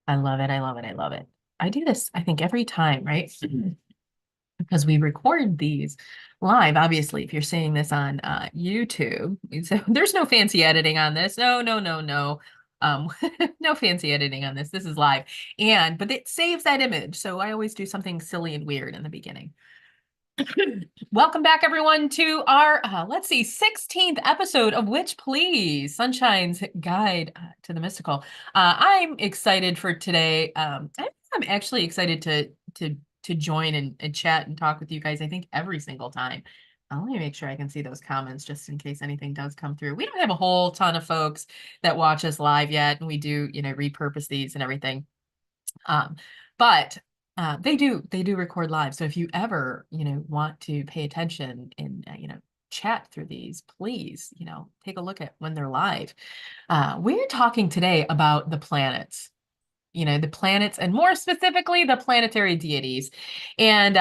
I love it. I love it. I love it. I do this, I think, every time, right? Because we record these live. Obviously, if you're seeing this on YouTube, so there's no fancy editing on this. No, no, no, no. Um, no fancy editing on this. This is live. But it saves that image. So I always do something silly and weird in the beginning. Welcome back, everyone, to our, let's see, 16th episode of Witch Please, Sunshine's Guide to the Mystical. I'm excited for today. I'm actually excited to join and chat and talk with you guys, I think, every single time. Let me make sure I can see those comments just in case anything does come through. We don't have a whole ton of folks that watch us live yet, and we do, repurpose these and everything. But they do record live. So if you ever, want to pay attention and, chat through these, please, take a look at when they're live. We're talking today about the planets, the planets, and more specifically, the planetary deities. And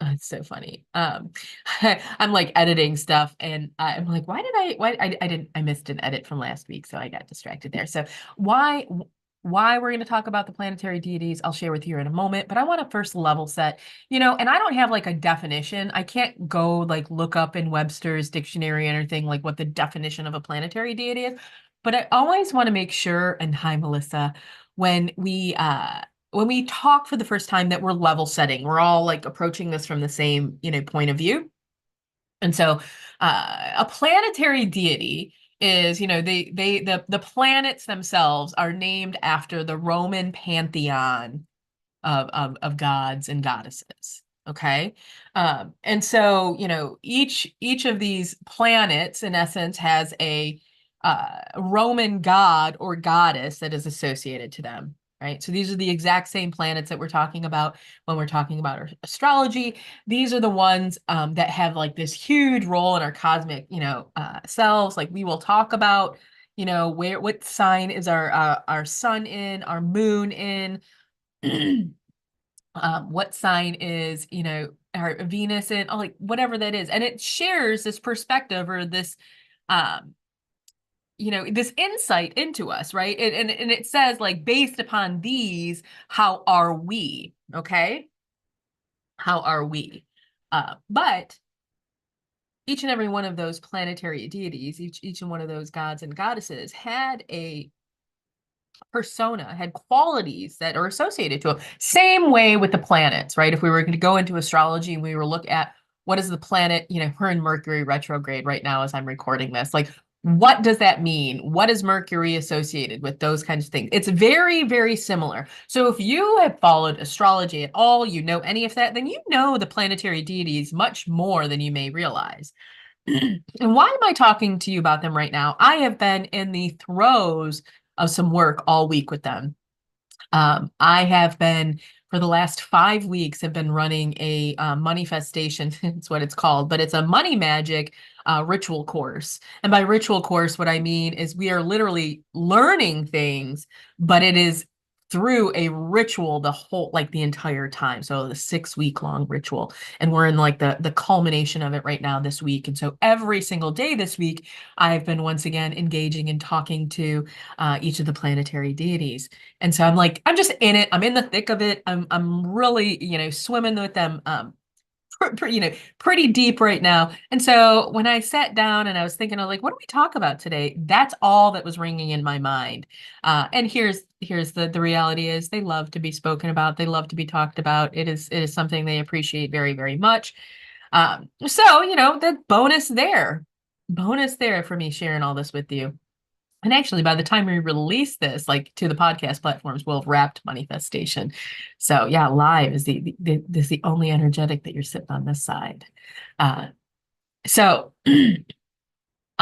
it's so funny. I'm like editing stuff and I'm like, I missed an edit from last week, so I got distracted there. So why why we're going to talk about the planetary deities, I'll share with you in a moment, but I want to first level set, and I don't have like a definition. I can't go like look up in Webster's dictionary or anything like what the definition of a planetary deity is, but I always want to make sure, and hi Melissa, when we talk for the first time that we're level setting, we're all like approaching this from the same, point of view. And so a planetary deity is, the planets themselves are named after the Roman pantheon of gods and goddesses. Okay. And so, each of these planets in essence has a Roman god or goddess that is associated to them. Right. So these are the exact same planets that we're talking about when we're talking about our astrology. These are the ones that have like this huge role in our cosmic, selves. Like we will talk about, what sign is our sun in, our moon in, what sign is, our Venus in, like whatever that is. And it shares this perspective or this, um, this insight into us, right? And it says like, based upon these, how are we? Okay. How are we? But each and every one of those planetary deities, each and one of those gods and goddesses had a persona, had qualities that are associated to them. Same way with the planets, right? If we were going to go into astrology and we were look at what is the planet, we're in Mercury retrograde right now as I'm recording this. Like, what does that mean? What is Mercury associated with? Those kinds of things. It's very, very similar. So if you have followed astrology at all, you know any of that, then you know the planetary deities much more than you may realize. And why am I talking to you about them right now? I have been in the throes of some work all week with them. I have been, for the last 5 weeks, have been running a manifestation. It's what it's called, but it's a money magic ritual course. And by ritual course, what I mean is we are literally learning things, but it is through a ritual like the entire time. So the 6 week long ritual. And we're in like the culmination of it right now this week. And so every single day this week, I've been once again engaging and talking to each of the planetary deities. And so I'm just in it. I'm in the thick of it. I'm really, swimming with them, pretty deep right now. And so when I sat down and I was thinking of like, what do we talk about today? That's all that was ringing in my mind. And here's the reality is they love to be spoken about. They love to be talked about. It is something they appreciate very, very much. So, the bonus there for me sharing all this with you. And actually, by the time we release this, like to the podcast platforms, we'll have wrapped manifestation. So yeah, live is the only energetic that you're sitting on this side. So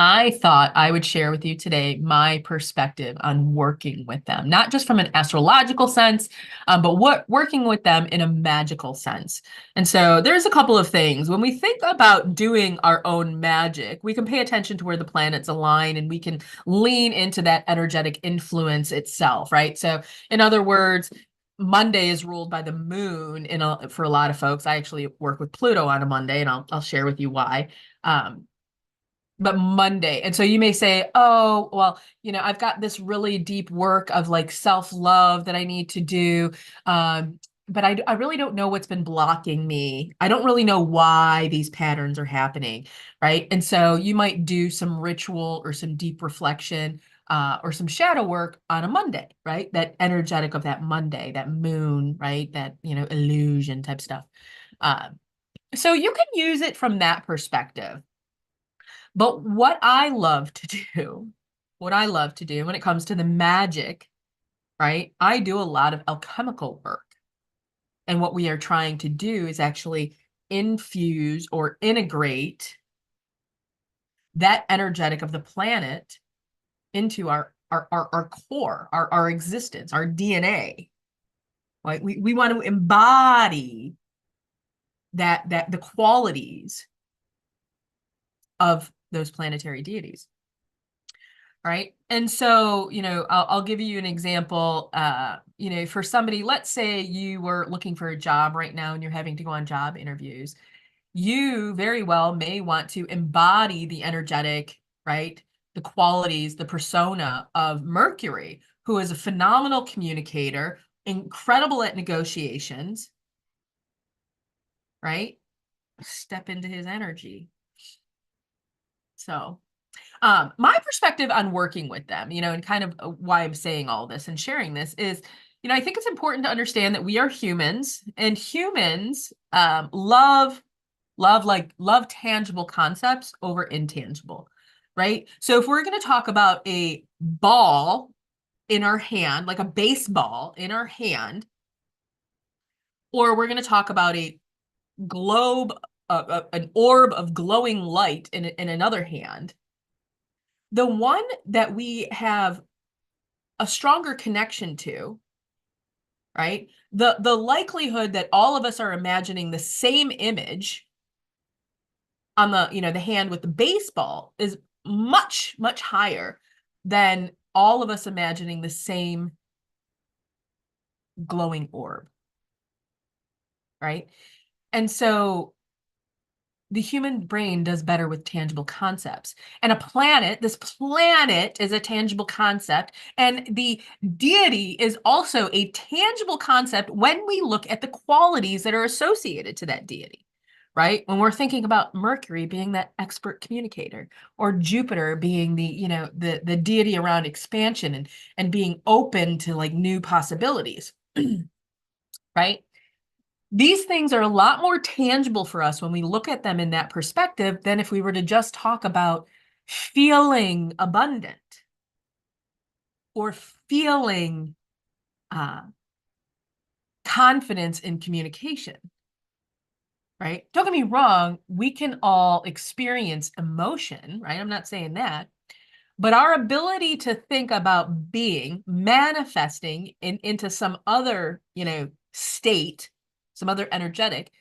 I thought I would share with you today my perspective on working with them, not just from an astrological sense, but working with them in a magical sense. And so there's a couple of things. When we think about doing our own magic, we can pay attention to where the planets align and we can lean into that energetic influence itself, right? So in other words, Monday is ruled by the moon for a lot of folks. I actually work with Pluto on a Monday, and I'll share with you why. but Monday. And so you may say, oh, well, I've got this really deep work of like self-love that I need to do. But I really don't know what's been blocking me. I don't really know why these patterns are happening, right? And so you might do some ritual or some deep reflection, or some shadow work on a Monday, right? That energetic of that Monday, that moon, right? That, illusion type stuff. So you can use it from that perspective. But what I love to do when it comes to the magic, right? I do a lot of alchemical work. And what we are trying to do is actually infuse or integrate that energetic of the planet into our core, our existence, our DNA. Right? We want to embody that the qualities of those planetary deities. Right. And so, I'll give you an example. For somebody, let's say you were looking for a job right now and you're having to go on job interviews. You very well may want to embody the energetic, right? The qualities, the persona of Mercury, who is a phenomenal communicator, incredible at negotiations, right? Step into his energy. So, my perspective on working with them, and kind of why I'm saying all this and sharing this is, I think it's important to understand that we are humans, and humans love tangible concepts over intangible, right? So if we're going to talk about a ball in our hand, like a baseball in our hand, or we're going to talk about a globe, an orb of glowing light in another hand, the one that we have a stronger connection to, right? The likelihood that all of us are imagining the same image on the hand with the baseball is much, much higher than all of us imagining the same glowing orb, right? And so the human brain does better with tangible concepts. And this planet is a tangible concept. And the deity is also a tangible concept when we look at the qualities that are associated to that deity, right? When we're thinking about Mercury being that expert communicator, or Jupiter being the deity around expansion and being open to like new possibilities, right? These things are a lot more tangible for us when we look at them in that perspective than if we were to just talk about feeling abundant or feeling confidence in communication, right? Don't get me wrong, we can all experience emotion, right? I'm not saying that. But our ability to think about being, manifesting into some other, state, some other energetic,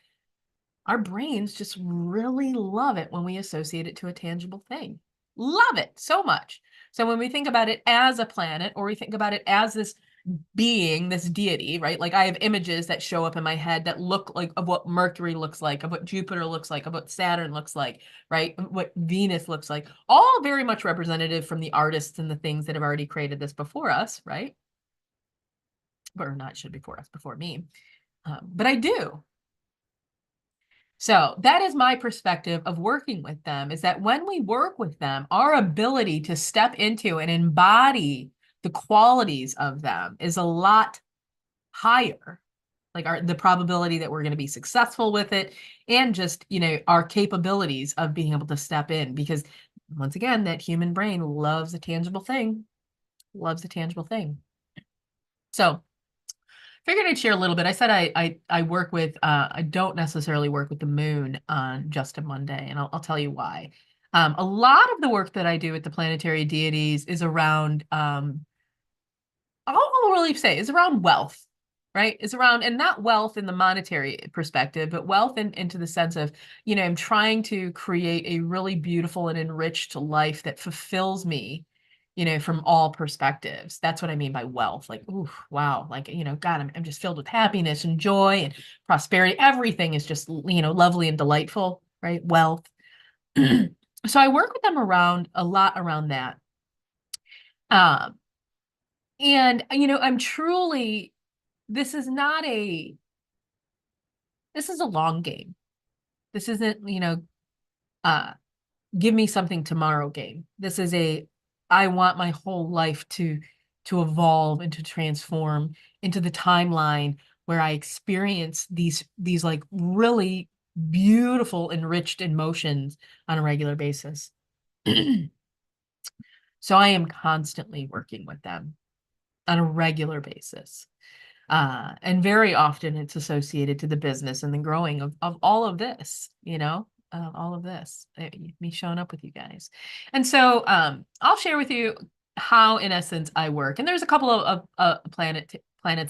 our brains just really love it when we associate it to a tangible thing. Love it so much. So when we think about it as a planet, or we think about it as this being, this deity, right? Like I have images that show up in my head that look like of what Mercury looks like, of what Jupiter looks like, of what Saturn looks like, right? What Venus looks like, all very much representative from the artists and the things that have already created this before us, right? Or not should before us, before me. But I do. So that is my perspective of working with them, is that when we work with them, our ability to step into and embody the qualities of them is a lot higher. Like the probability that we're going to be successful with it, and just, our capabilities of being able to step in, because once again, that human brain loves a tangible thing, loves a tangible thing. So figured I'd share a little bit. I said I work with, I don't necessarily work with the moon on just a Monday, and I'll tell you why. A lot of the work that I do with the planetary deities is around, I'll really say, is around wealth, right? Is around, and not wealth in the monetary perspective, but wealth into the sense of, I'm trying to create a really beautiful and enriched life that fulfills me, from all perspectives. That's what I mean by wealth. Like, ooh, wow. Like, God, I'm just filled with happiness and joy and prosperity. Everything is just, lovely and delightful, right? Wealth. So I work with them around a lot around that. Um, and I'm truly, this is not a, this is a long game. This isn't, uh, give me something tomorrow game. This is I want my whole life to evolve and to transform into the timeline where I experience these like really beautiful, enriched emotions on a regular basis. So I am constantly working with them on a regular basis. And very often it's associated to the business and the growing of all of this, all of this, me showing up with you guys. And so I'll share with you how, in essence, I work. And there's a couple of planets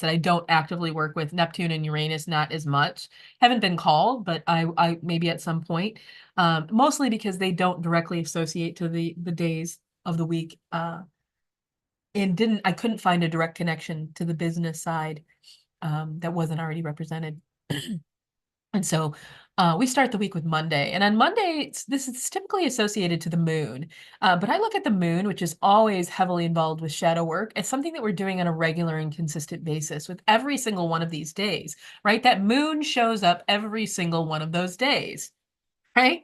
that I don't actively work with. Neptune and Uranus, not as much. Haven't been called, but I maybe at some point. Mostly because they don't directly associate to the days of the week. And I couldn't find a direct connection to the business side that wasn't already represented. And so we start the week with Monday. And on Monday, this is typically associated to the moon. But I look at the moon, which is always heavily involved with shadow work, as something that we're doing on a regular and consistent basis with every single one of these days, right? That moon shows up every single one of those days, right?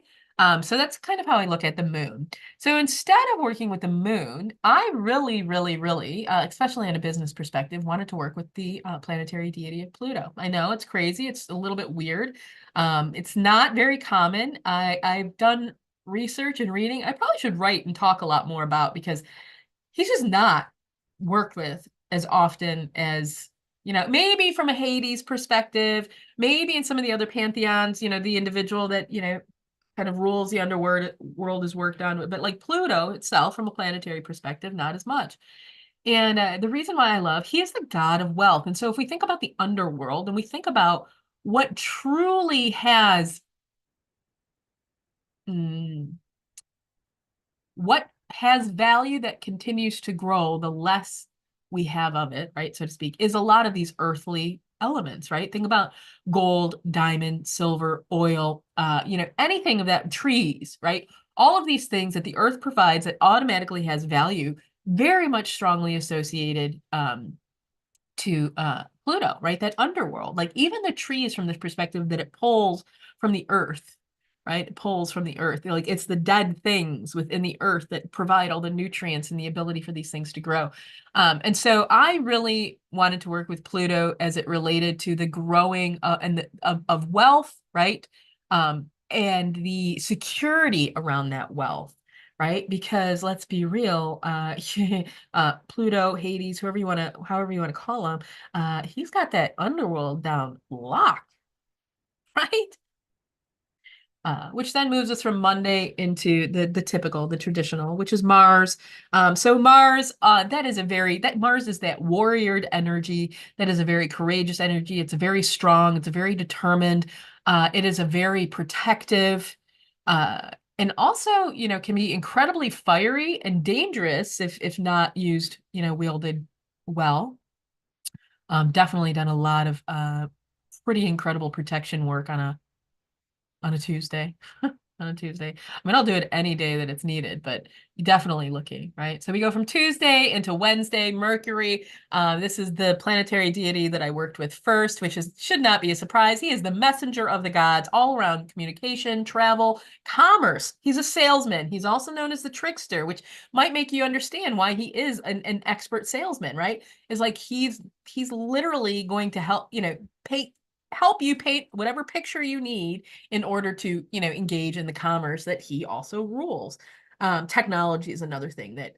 So that's kind of how I look at the moon. So instead of working with the moon, I really, really, really, especially on a business perspective, wanted to work with the planetary deity of Pluto. I know it's crazy. It's a little bit weird. It's not very common. I've done research and reading. I probably should write and talk a lot more about because he's just not worked with as often as, maybe from a Hades perspective, maybe in some of the other pantheons, the individual that, kind of rules the underworld is worked on, but like Pluto itself, from a planetary perspective, not as much. And the reason why he is the god of wealth. And so if we think about the underworld and we think about what truly has, mm, what has value that continues to grow, the less we have of it, right, so to speak, is a lot of these earthly elements, right? Think about gold, diamond, silver, oil, anything of that, trees, right? All of these things that the earth provides that automatically has value, very much strongly associated to Pluto, right? That underworld, like even the trees from this perspective that it pulls from the earth, right? It pulls from the earth. Like it's the dead things within the earth that provide all the nutrients and the ability for these things to grow. And so I really wanted to work with Pluto as it related to the growing of wealth, right? And the security around that wealth, right? Because let's be real, Pluto, Hades, however you want to call him, he's got that underworld down locked, right? Which then moves us from Monday into the typical, the traditional, which is Mars. So Mars, that Mars is that warriored energy. That is a very courageous energy. It's a very strong. It's a very determined. It is a very protective, and also, can be incredibly fiery and dangerous if not used, wielded well. Definitely done a lot of pretty incredible protection work on a Tuesday. On a Tuesday. I mean, I'll do it any day that it's needed, but definitely looking, right? So we go from Tuesday into Wednesday, Mercury. This is the planetary deity that I worked with first, which should not be a surprise. He is the messenger of the gods, all around communication, travel, commerce. He's a salesman. He's also known as the trickster, which might make you understand why he is an expert salesman, right? Is like he's literally going to help you paint whatever picture you need in order to, engage in the commerce that he also rules. Technology is another thing that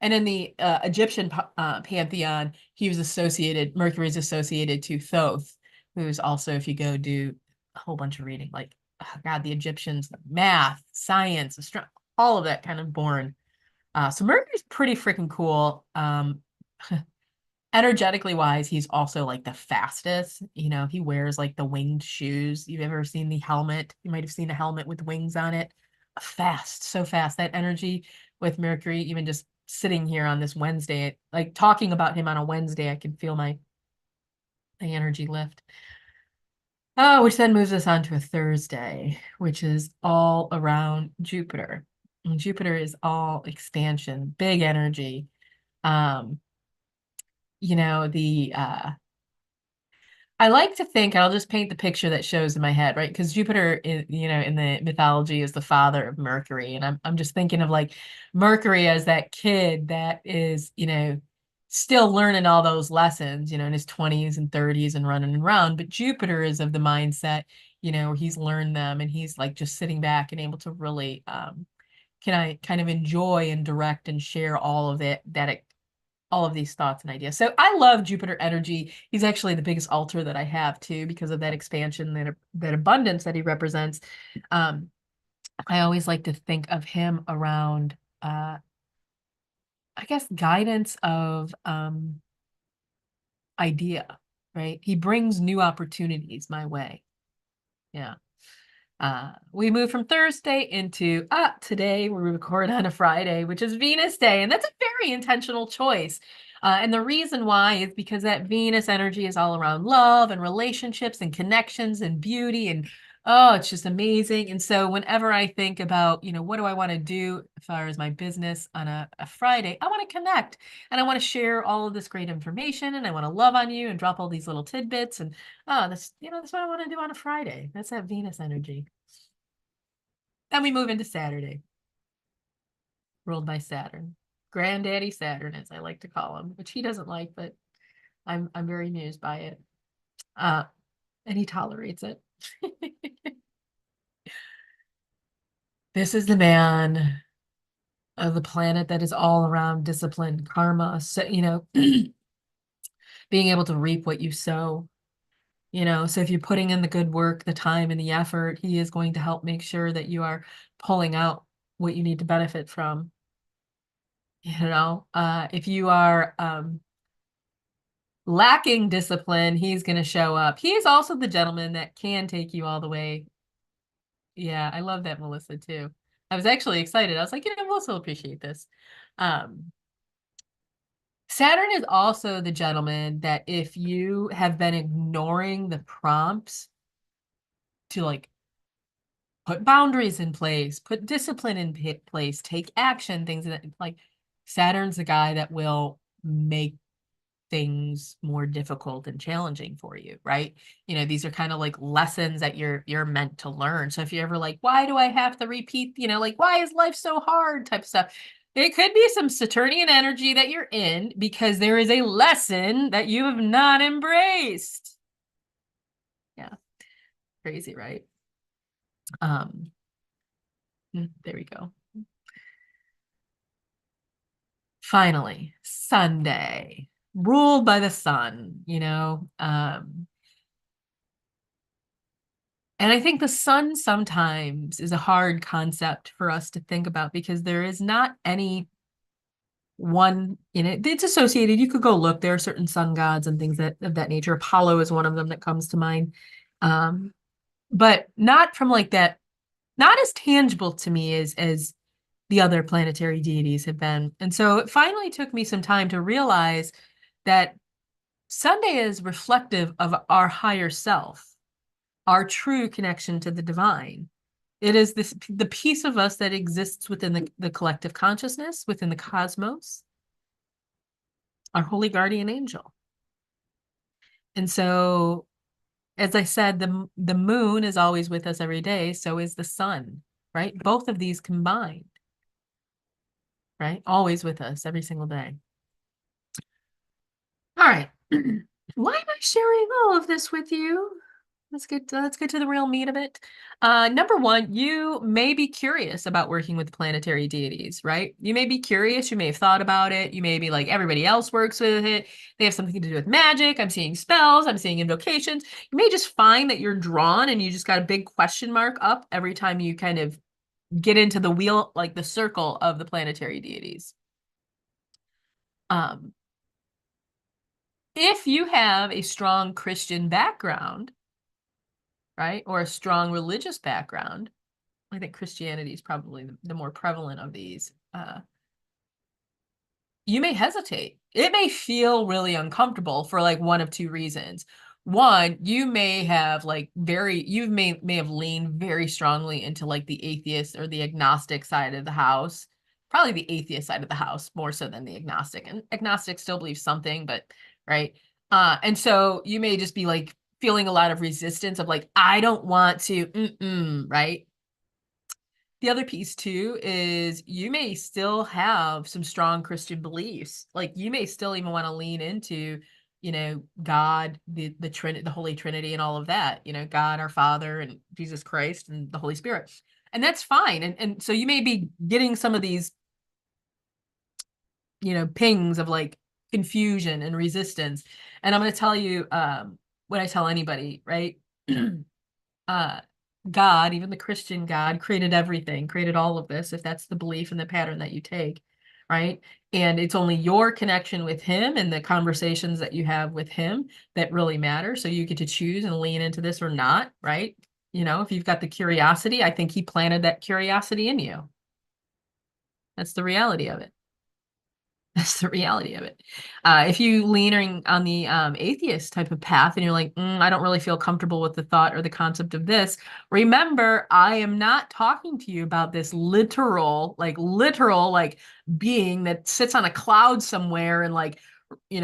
and in the Egyptian pantheon, Mercury is associated to Thoth, who's also, if you go do a whole bunch of reading, like, oh God, the Egyptians, math, science, all of that kind of born. So Mercury's pretty freaking cool. Energetically wise, he's also like the fastest. He wears like the winged shoes. You've ever seen the helmet? You might have seen a helmet with wings on it. Fast, so fast. That energy with Mercury, even just sitting here on this Wednesday, like talking about him on a Wednesday, I can feel my energy lift. Oh, which then moves us on to a Thursday, which is all around Jupiter. And Jupiter is all expansion, big energy. Um, the I like to think, I'll just paint the picture that shows in my head, right? Because Jupiter is, in the mythology is the father of Mercury. And I'm just thinking of like Mercury as that kid that is, still learning all those lessons, in his 20s and 30s and running around. But Jupiter is of the mindset, where he's learned them and he's like just sitting back and able to really can I kind of enjoy and direct and share all of it that all of these thoughts and ideas. So I love Jupiter energy. He's actually the biggest altar that I have too, because of that expansion, that abundance that he represents. Um, I always like to think of him around, I guess, guidance of idea, right? He brings new opportunities my way. Yeah. We move from Thursday into today we record on a Friday, which is Venus Day, and that's a very intentional choice. And the reason why is because that Venus energy is all around love and relationships and connections and beauty, and oh, it's just amazing. And so whenever I think about, what do I want to do as far as my business on a Friday, I want to connect and I want to share all of this great information and I want to love on you and drop all these little tidbits. And that's what I want to do on a Friday. That's that Venus energy. Then we move into Saturday, ruled by Saturn. Granddaddy Saturn, as I like to call him, which he doesn't like, but I'm very amused by it. Uh, and he tolerates it. This is the man of the planet that is all around discipline, karma. So, being able to reap what you sow. So if you're putting in the good work, the time and the effort, he is going to help make sure that you are pulling out what you need to benefit from. If you are lacking discipline, he's going to show up. He is also the gentleman that can take you all the way. Yeah, I love that, Melissa, too. I was actually excited. I was like, Melissa will appreciate this. Um, Saturn is also the gentleman that if you have been ignoring the prompts to like put boundaries in place, put discipline in place, take action, things that like Saturn's the guy that will make things more difficult and challenging for you, right? These are kind of like lessons that you're meant to learn. So if you're ever like, why do I have to repeat, like why is life so hard type stuff, it could be some Saturnian energy that you're in because there is a lesson that you have not embraced. Yeah. Crazy, right? Um, there we go. Finally, Sunday, ruled by the sun, and I think the sun sometimes is a hard concept for us to think about because there is not any one in it. It's associated. You could go look. There are certain sun gods and things of that nature. Apollo is one of them that comes to mind. Um, but not from like that, not as tangible to me as the other planetary deities have been. And so it finally took me some time to realize that Sunday is reflective of our higher self, our true connection to the divine. It is the piece of us that exists within the collective consciousness, within the cosmos, our holy guardian angel. And so, as I said, the moon is always with us every day, so is the sun, right? Both of these combined, right? Always with us every single day. All right. Why am I sharing all of this with you? Let's get to the real meat of it. Number one, you may be curious about working with planetary deities, right? You may be curious. You may have thought about it. You may be like everybody else works with it. They have something to do with magic. I'm seeing spells. I'm seeing invocations. You may just find that you're drawn and you just got a big question mark up every time you kind of get into the wheel, like the circle of the planetary deities. Um, if you have a strong Christian background, right, or a strong religious background, I think Christianity is probably the more prevalent of these. You may hesitate. It may feel really uncomfortable for like one of two reasons. one, you may have like may have leaned very strongly into like the atheist or the agnostic side of the house. Probably the atheist side of the house more so than the agnostic. And agnostic still believes something, but right. And so you may just be like feeling a lot of resistance of like, I don't want to, right? The other piece too is you may still have some strong Christian beliefs. Like you may still even want to lean into, God, the Trinity, the Holy Trinity, and all of that. God, our Father, and Jesus Christ, and the Holy Spirit, and that's fine. And so you may be getting some of these, pings of like confusion and resistance. And I'm going to tell you, what I tell anybody, right? uh God, even the Christian God, created everything, created all of this, if that's the belief and the pattern that you take, right? And it's only your connection with him and the conversations that you have with him that really matter. So you get to choose and lean into this or not, right? If you've got the curiosity, I think he planted that curiosity in you. That's the reality of it. That's the reality of it. If you leaning on the atheist type of path and you're like, I don't really feel comfortable with the thought or the concept of this, remember, I am not talking to you about this literal, like being that sits on a cloud somewhere and like,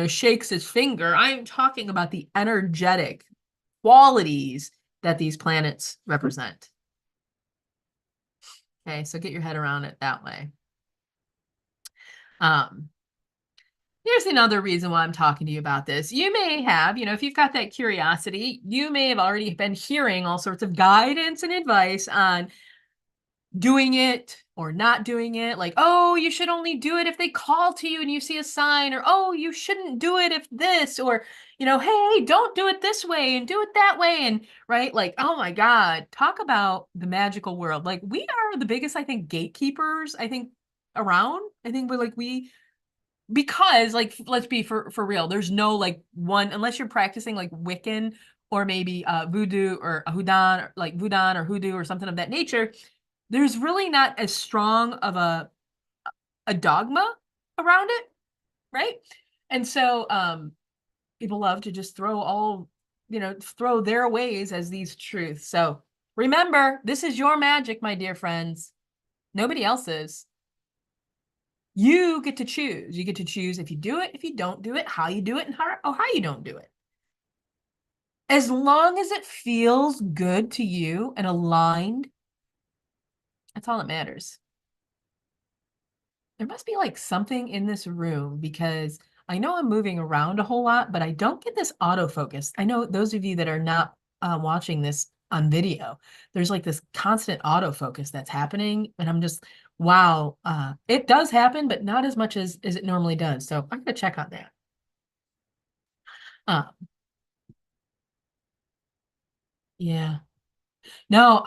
shakes his finger. I'm talking about the energetic qualities that these planets represent. Okay, so get your head around it that way. Um, Here's another reason why I'm talking to you about this. You may have, if you've got that curiosity, you may have already been hearing all sorts of guidance and advice on doing it or not doing it. Like, oh, you should only do it if they call to you and you see a sign, or, oh, you shouldn't do it if this, or, hey, don't do it this way and do it that way. And right, like, oh my God, talk about the magical world. Like, we are the biggest, I think, gatekeepers, I think, around. I think because like, let's be for real, there's no like one, unless you're practicing like Wiccan or maybe voodoo or Hudan, or like Voodoo or hoodoo or something of that nature. There's really not as strong of a dogma around it, right? And so people love to just throw their ways as these truths. So remember, this is your magic, my dear friends. Nobody else's. You get to choose. You get to choose if you do it, if you don't do it, how you do it, and how you don't do it. As long as it feels good to you and aligned, that's all that matters. There must be like something in this room, because I know I'm moving around a whole lot, but I don't get this autofocus. I know those of you that are not watching this on video, there's like this constant autofocus that's happening. And I'm just, wow, it does happen, but not as much as it normally does. So I'm going to check on that. Uh, yeah. No,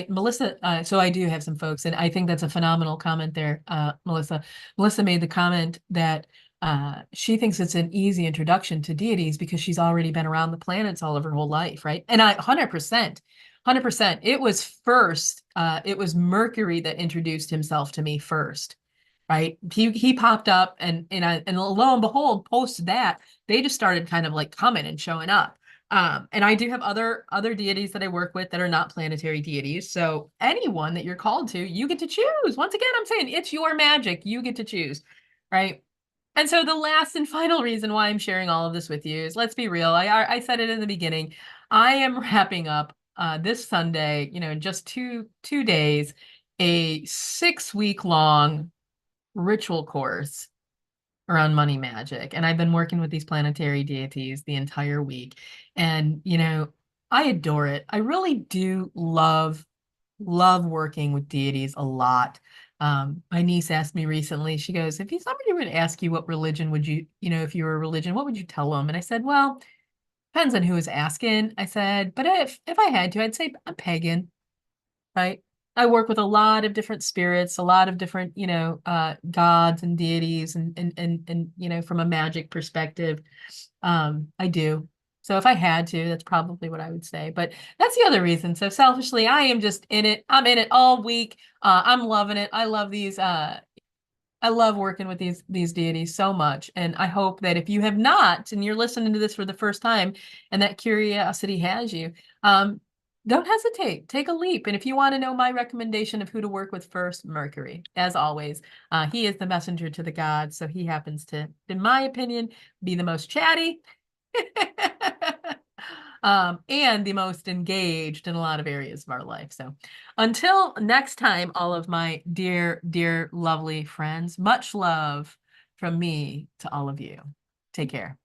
Melissa, so I do have some folks, and I think that's a phenomenal comment there, Melissa. Melissa made the comment that she thinks it's an easy introduction to deities because she's already been around the planets all of her whole life, right? And 100%, 100%. It was Mercury that introduced himself to me first, right? He popped up, and lo and behold, post that, they just started kind of like coming and showing up. And I do have other deities that I work with that are not planetary deities. So anyone that you're called to, you get to choose. Once again, I'm saying it's your magic. You get to choose, right? And so the last and final reason why I'm sharing all of this with you is, let's be real. I said it in the beginning. I am wrapping up this Sunday, in just two days, a 6-week long ritual course around money magic. And I've been working with these planetary deities the entire week. And, I adore it. I really do love working with deities a lot. My niece asked me recently, she goes, if somebody were to ask you what religion would you, if you were a religion, what would you tell them? And I said, well, depends on who is asking. I said, but if I had to, I'd say I'm pagan, right? I work with a lot of different spirits, a lot of different, gods and deities, and from a magic perspective, I do. So if I had to, that's probably what I would say. But that's the other reason. So selfishly, I am just in it. I'm in it all week. I'm loving it. I love these I love working with these deities so much. And I hope that if you have not, and you're listening to this for the first time, and that curiosity has you, don't hesitate. Take a leap. And if you want to know my recommendation of who to work with first, Mercury, as always. He is the messenger to the gods, so he happens to, in my opinion, be the most chatty. And the most engaged in a lot of areas of our life. So until next time, all of my dear, dear, lovely friends, much love from me to all of you. Take care.